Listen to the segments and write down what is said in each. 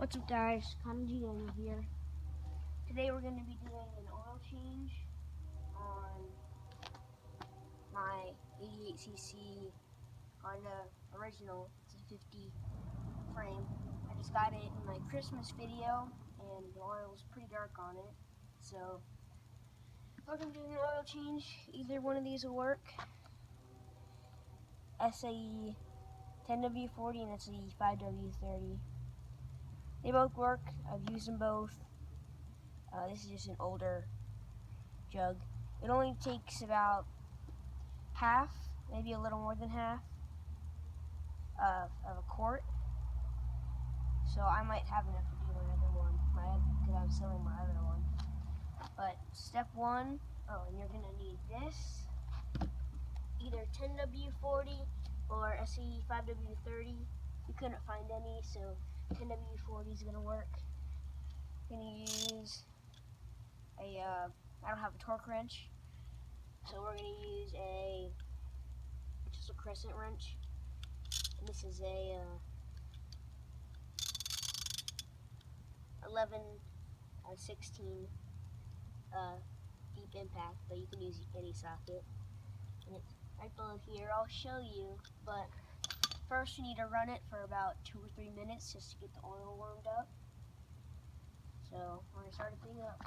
What's up guys, Kanji Daniel here. Today we're going to be doing an oil change on my 88cc Honda original. It's a 50 frame. I just got it in my Christmas video and the oil was pretty dark on it. So we're going to do an oil change. Either one of these will work. SAE 10W40 and SAE 5W30. They both work. I've used them both. This is just an older jug. It only takes about half, maybe a little more than half, of a quart. So I might have enough to do another one, because I'm selling my other one. But step one, and you're going to need this, either 10W40 or SAE 5W30. We couldn't find any, so 10W40 is going to work. I'm going to use I don't have a torque wrench, so we're going to use just a crescent wrench. And this is a 11/16 deep impact, but you can use any socket. And it's right below here. I'll show you, but first you need to run it for about 2 or 3 minutes just to get the oil warmed up. So we're going to start the thing up.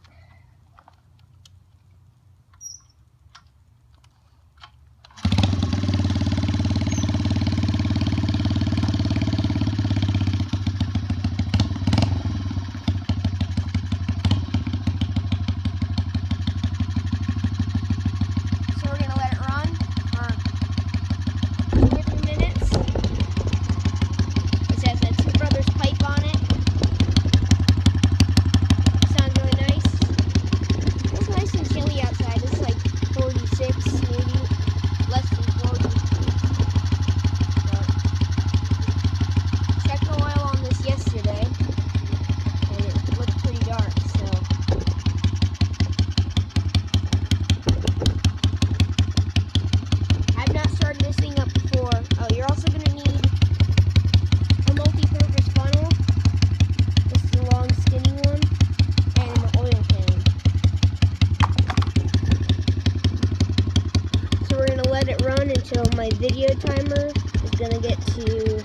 Until my video timer is going to get to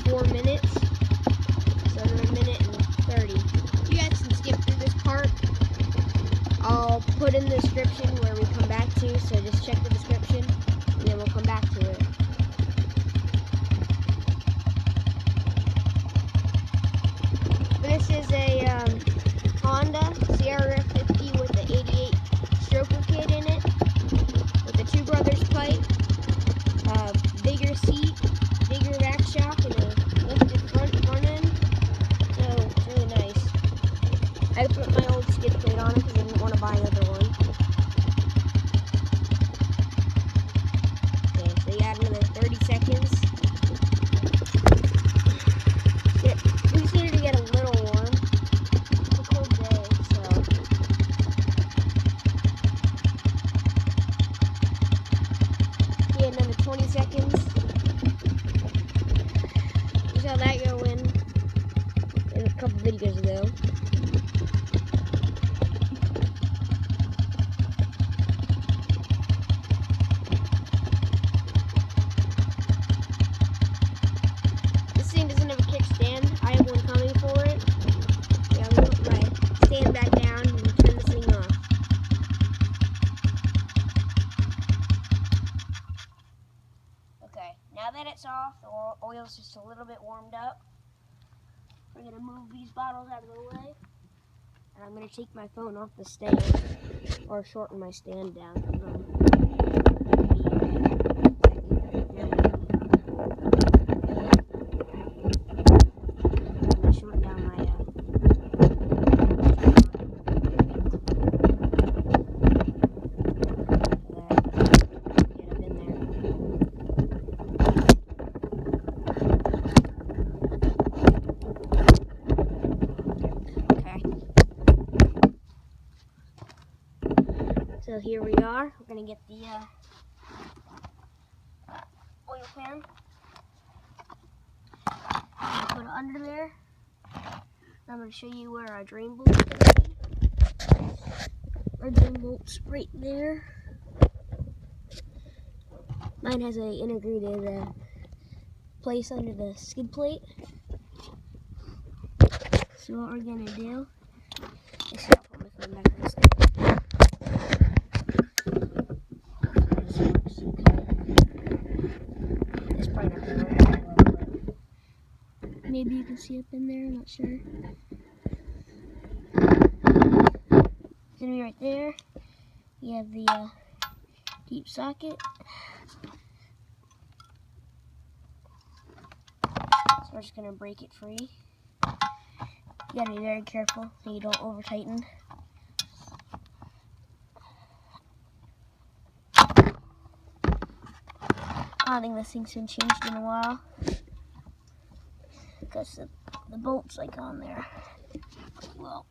4 minutes, so another minute and 30. You guys can skip through this part. I'll put in the description where we come back to, so just check the description and then we'll come back to it. This is a Honda CRF50 with the 88 stroker kit in it. The Two Brothers pipe, bigger seat, bigger rack shock, and a lifted front end. So it's really nice. I put my old skid plate on it because I didn't want to buy another one. Okay, so you add another 30 seconds. We just needed to get a little warm. It's a cold day, so. Another 20 seconds. We saw that go in a couple videos ago. This thing doesn't have a kickstand. I have one coming for it. Yeah, I'm going to put my stand back down and turn this thing off. Now that it's off, the oil's just a little bit warmed up. We're going to move these bottles out of the way. And I'm going to take my phone off the stand, or shorten my stand down. So here we are. We're going to get the oil pan. under there. I'm going to show you where our drain bolt's going to be. Our drain bolt's right there. Mine has a integrated place under the skid plate. So what we're going to do is put my phone back on the stand. It's probably not going to work that well, but maybe you can see up in there, I'm not sure. It's going to be right there. You have the deep socket. So we're just going to break it free. You gotta be very careful so you don't over tighten. I don't think this thing's been changed in a while because the bolt's like on there. Well,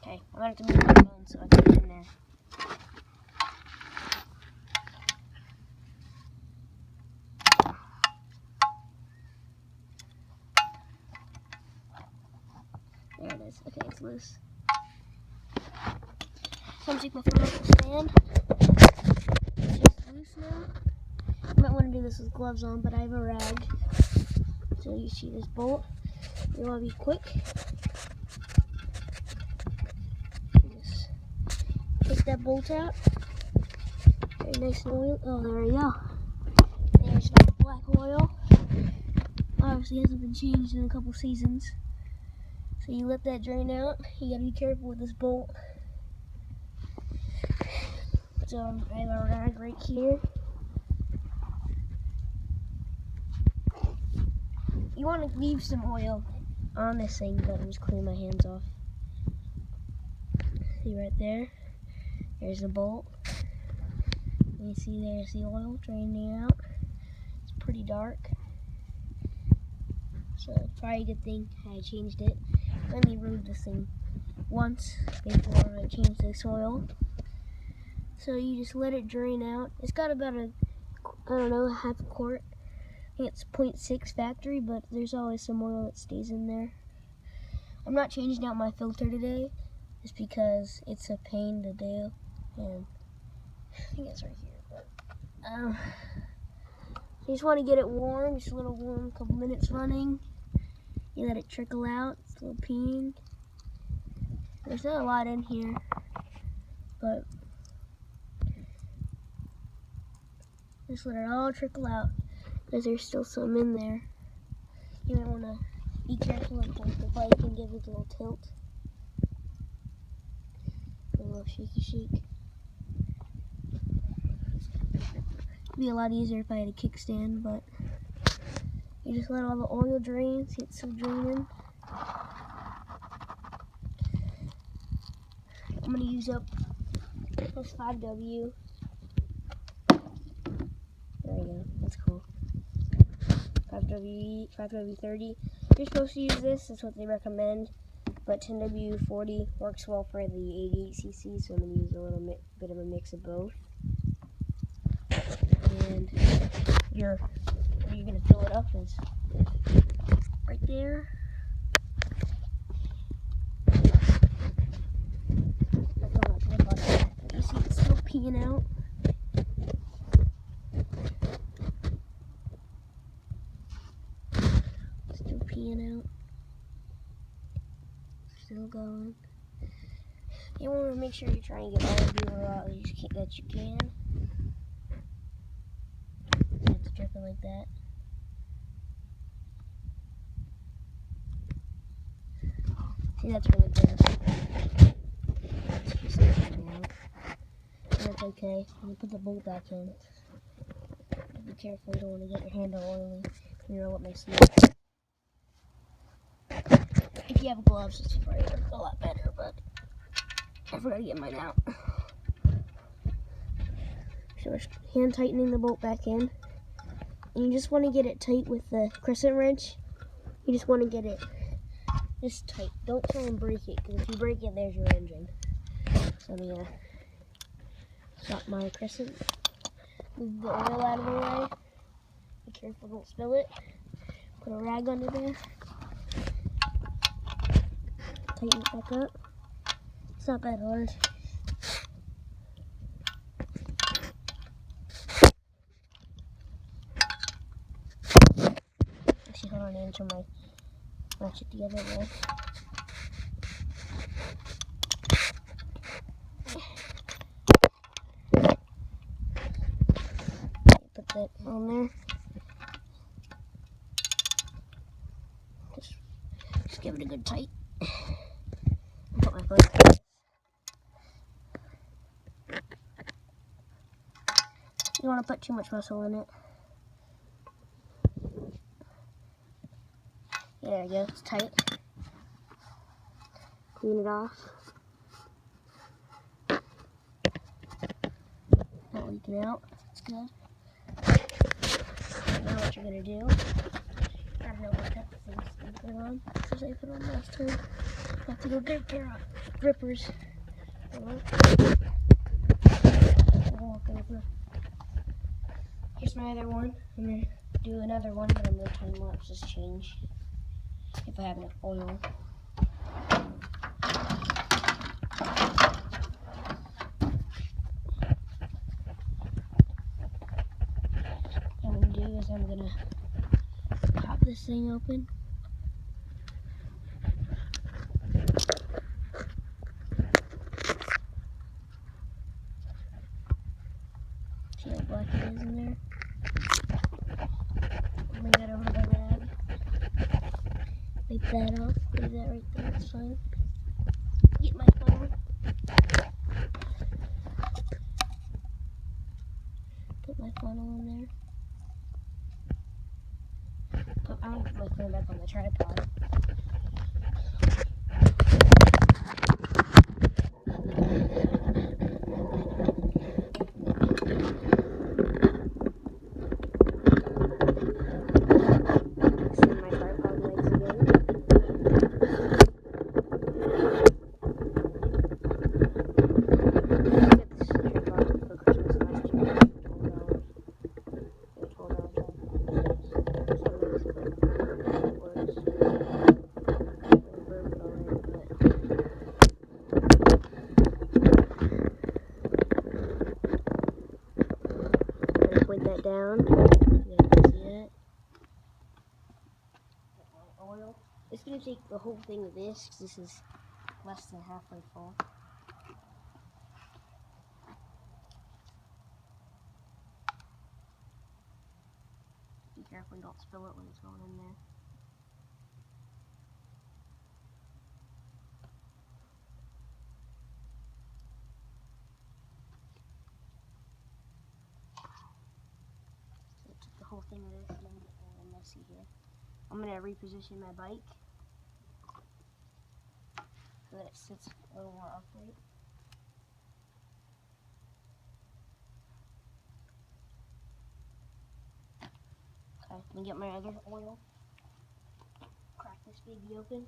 okay, I'm gonna have to move my phone so I can get in there. There it is. Okay, it's loose. So I'm gonna take my phone off the stand. It's just loose now. You might want to do this with gloves on, but I have a rag. So you see this bolt. You want to be quick. Just take that bolt out. Very nice and oil. Oh, there we go. There's my black oil. Obviously hasn't been changed in a couple seasons. So you let that drain out. You gotta be careful with this bolt. So I have a rag right here. You want to leave some oil on this thing, but I'm just cleaning my hands off. See right there? There's the bolt. You see there's the oil draining out. It's pretty dark. So it's probably a good thing I changed it. I only removed this thing once before I changed this oil. So you just let it drain out. It's got about I don't know, half a quart. I think it's 0.6 factory, but there's always some oil that stays in there. I'm not changing out my filter today, just because it's a pain to do. And I think it's right here. But, you just want to get it warm, just a little warm, a couple minutes running. You let it trickle out, it's a little peeing. There's not a lot in here, but just let it all trickle out, because there's still some in there. You might want to be careful and hold the bike and give it a little tilt. A little shaky shake. It'd be a lot easier if I had a kickstand, but you just let all the oil drain, see it's still draining. I'm going to use up this 5W. There we go, that's cool. 5W30. You're supposed to use this, that's what they recommend. But 10W40 works well for the 88cc, so I'm going to use a little bit of a mix of both. And where you're going to fill it up is right there. You see it's still peeing out. Still peeing out. Still going. You want to make sure you try and get all of your oil that you can. It's dripping like that. See, that's really good. That's okay. I'm going to put the bolt back in. Be careful, you don't want to get your hand all oily. You know what my sleeve. If you have gloves, it's probably a lot better, but I forgot to get mine out. So we're hand tightening the bolt back in. And you just want to get it tight with the crescent wrench. You just want to get it just tight. Don't try and break it, because if you break it, there's your engine. So I'm going to stop my crescent. Move the oil out of the way. Be careful, don't spill it. Put a rag under there. Tighten it back up. It's not that hard. Actually, hold on until my match it together there. Put that on there. Just give it a good tight. Put my foot. You don't want to put too much muscle in it. Yeah, there we go. It's tight. Clean it off. Not leaking out. It's good. Now what you're gonna do? I don't know what type of things you put it on. Because I put it on last time. I have to go get a pair of grippers. Here's my other one. I'm gonna do another one, but I'm gonna time lapse this change if I have enough oil. What I'm gonna do is I'm gonna pop this thing open. See how black it is in there? Bring that over the rag. Wipe that off. Leave that right there. It's fine. Get my funnel. Put my funnel in there. I'm gonna put my phone back on the tripod. Point that down. You guys can see that. Oil. It's gonna take the whole thing of this because this is less than halfway full. Be careful and don't spill it when it's going in there. So I took the whole thing of this and I'm getting a little messy here. I'm gonna reposition my bike so that it sits a little more upright. Okay, let me get my other oil. Crack this baby open.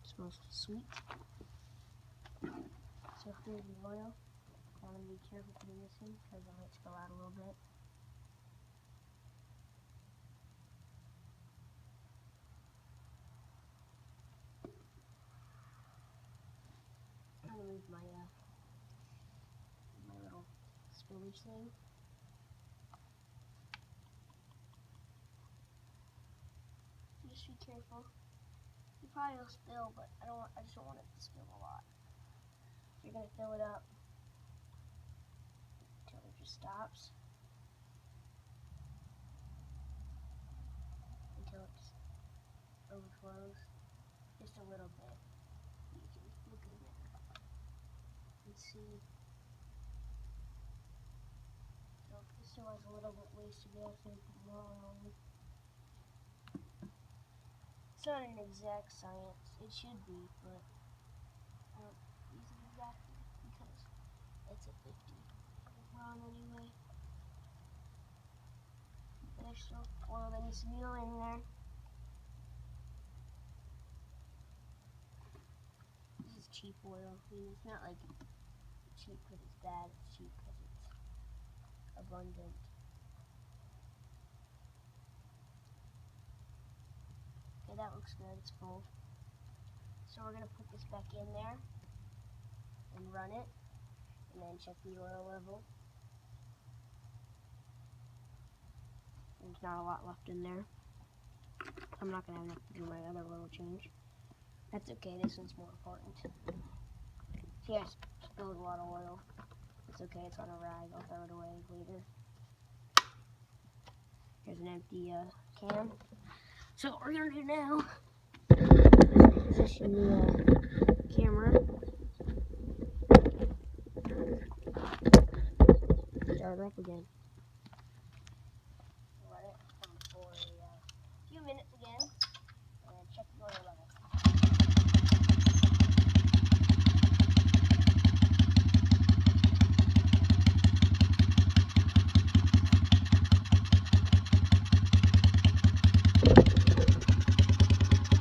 Smells sweet. So here's the oil. I'm going to be careful putting this in because it might spill out a little bit. I'm going to move my little spillage thing. Just be careful. You probably will spill, but I just don't want it to spill a lot. You're going to fill it up until it just stops. Until it just overflows. Just a little bit. You can look in there and see. So this still has a little bit ways to go, so you put more on. It's not an exact science. It should be, but I don't use it exactly because it's a 50 wrong anyway. But there's still oil that needs to be in there. This is cheap oil. I mean, it's not like cheap because it's bad. It's cheap because it's abundant. Okay, that looks good. It's full. So we're going to put this back in there and run it, and then check the oil level. There's not a lot left in there. I'm not going to have enough to do my other oil change. That's okay, this one's more important. See, I spilled a lot of oil. It's okay, it's on a rag. I'll throw it away later. Here's an empty can. So what we're going to do now is position the camera. Start it up again. Let it come for a few minutes again, and check the oil level.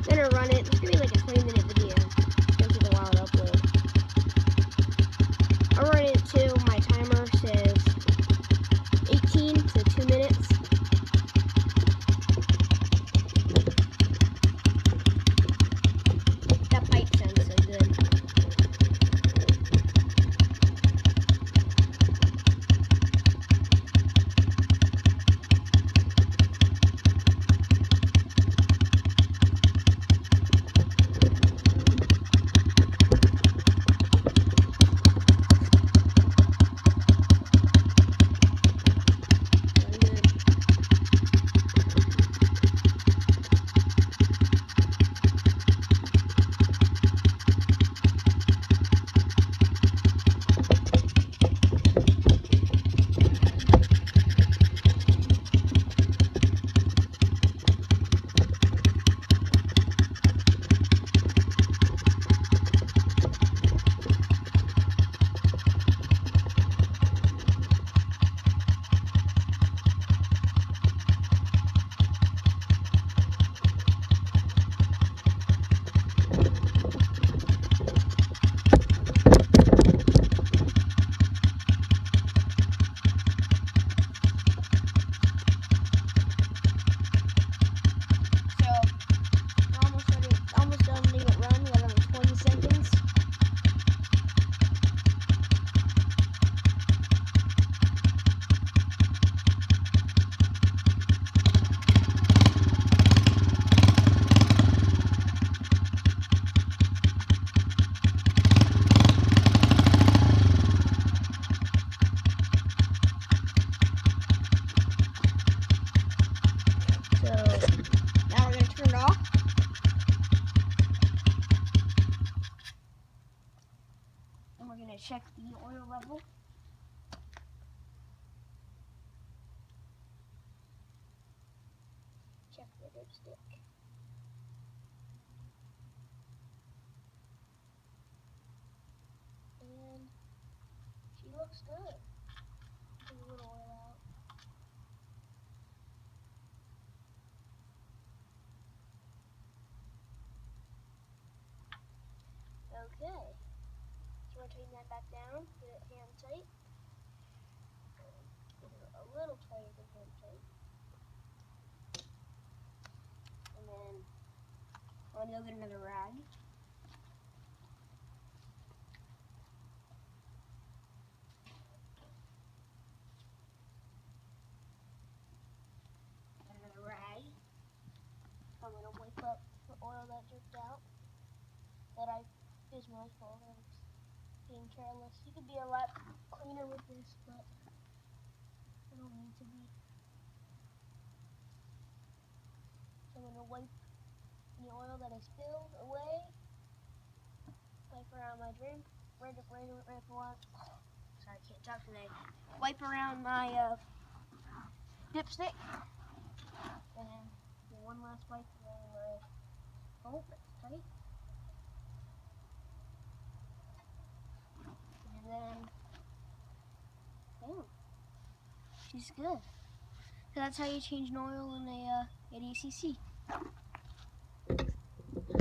I'm gonna run it. It's gonna be like a 20-minute video. It's gonna take a while to upload. I'll run it too. My timer says 18 to 2 minutes. That pipe sounds so good. Check the oil level. Check the dipstick. And she looks good. Take a little oil out. Okay. So we're taking that back down, get it hand tight. Get it a little tighter than hand tight. And then I'm gonna go get another rag. Get another rag. I'm gonna wipe up the oil that dripped out. That is my fault. I was being careless. You could be a lot cleaner with this, but I don't need to be. So I'm gonna wipe the oil that I spilled away. Wipe around my drink. Sorry, I can't talk today. Wipe around my dipstick. And do one last wipe around my. Oh, that's tight. And then, bam. She's good. So that's how you change an oil in a ADCC.